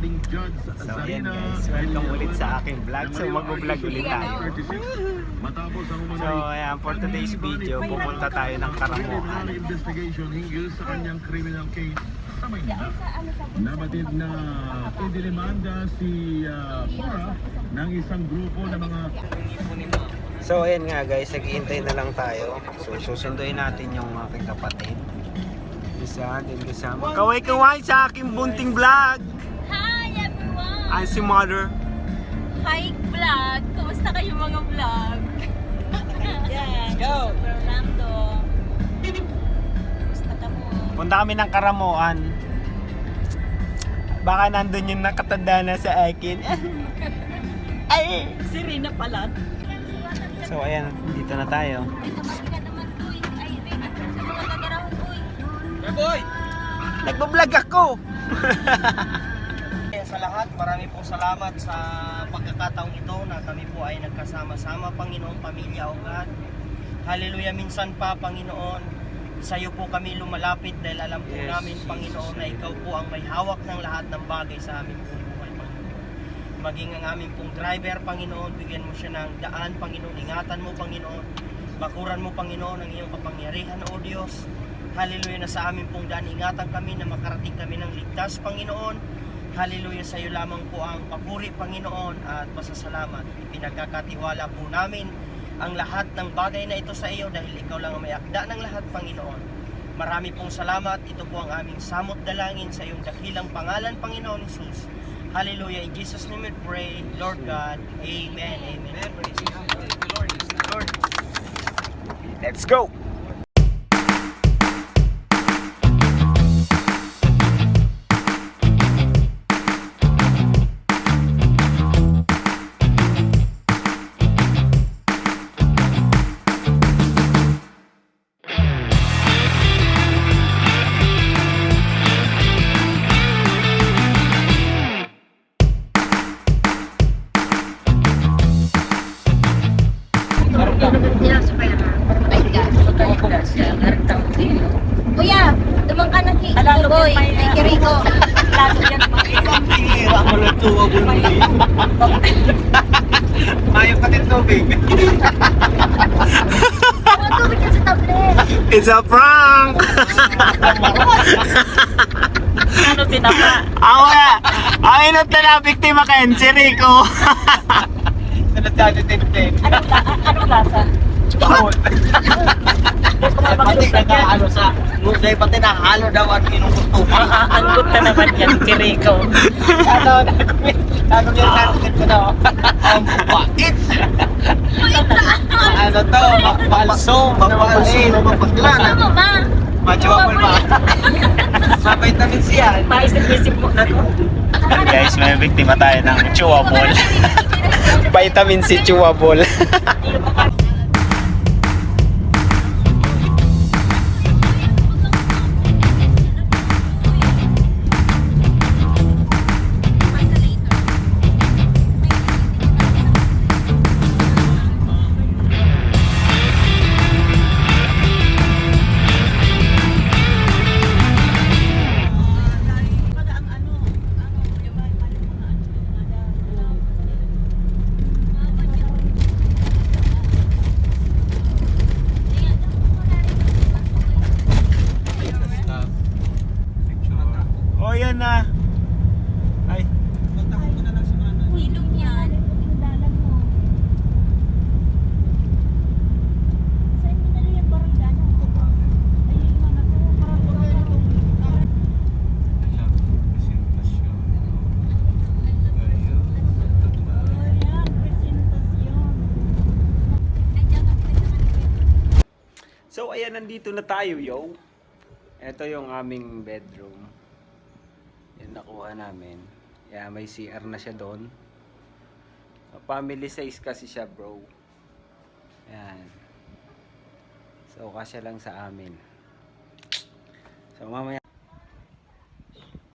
So ayan guys, welcome ulit sa aking vlog. So mag-vlog ulit tayo. So ayan, for today's video, pupunta tayo ng Karamuan. Nabatid na idilimanda si Cora ng isang grupo ng mga... So ayan nga guys, naghihintay na lang tayo. So susunduin natin yung aking kapatid. Isa din kasama. Kaway-kaway sa aking bunting vlog! Hi everyone! I'm si Mother. Hi vlog! Kumusta kayo mga vlog? Let's go! Fernando. Kumusta ka mo? Punta kami ng Karamuan. Baka nandun yung nakatanda na sa akin. Ay! Si Rina pala. So ayan, dito na tayo. Ay, tabagi ka naman uy. Ay, Rina, sa mga gagarahon uy. Boy! Nagbablog ako! Sa lahat, marami pong salamat sa pagkakataong ito na kami po ay nagkasama-sama, Panginoon, pamilya o God. Hallelujah, minsan pa, Panginoon, sa iyo po kami lumalapit dahil alam po namin, Panginoon, na ikaw po ang may hawak ng lahat ng bagay sa aming pong buhay, Panginoon. Maging ang aming pong driver, Panginoon, bigyan mo siya ng daan, Panginoon, ingatan mo, Panginoon. Bakuran mo, Panginoon, ang iyong kapangyarihan, O Diyos. Hallelujah, na sa aming pong daan, ingatan kami na makarating kami ng ligtas, Panginoon. Hallelujah, sa iyo lamang po ang papuri, Panginoon, at pasasalamat. Ipinagkakatiwala po namin ang lahat ng bagay na ito sa iyo dahil ikaw lang ang may akda ng lahat, Panginoon. Marami pong salamat. Ito po ang aming samot dalangin sa iyong dakilang pangalan, Panginoon Jesus. Hallelujah. In Jesus' name we pray, Lord God. Amen. Amen. Lord. Let's go! Kuya, dumang ka ng boy. Ay, Kiriko. Ayaw pa din tubig. Ang tubig ka sa tablet. It's a prank! Ano sinapa? Awa! Ang inot na na biktima kayo, si Rico. Anong lasa? Pati nag-aano sa ngunday, pati nahalo daw at inugusto. Anggot na naman yan, Kiriko. Ano yung natin ko na? Ang bait! Ano to? Makbalso, makbalin, mapaglan. Ano ba? Machiwapol ba? Mabait na min siya. Paisip-isip mo na to. Guys, may biktima tayo ng chewable. Vitamin C chewable. Oh, yan na. Ay. Ilog yan. Dalan mo. Saan mo nalo yung barangay? Ayun mo na to. So, ayan, nandito na tayo, yo. Ito yung aming bedroom. Yan, nakuha namin. Yeah, may CR na siya doon. Family size kasi siya, bro. Yan. So, kasya lang sa amin. So, mamaya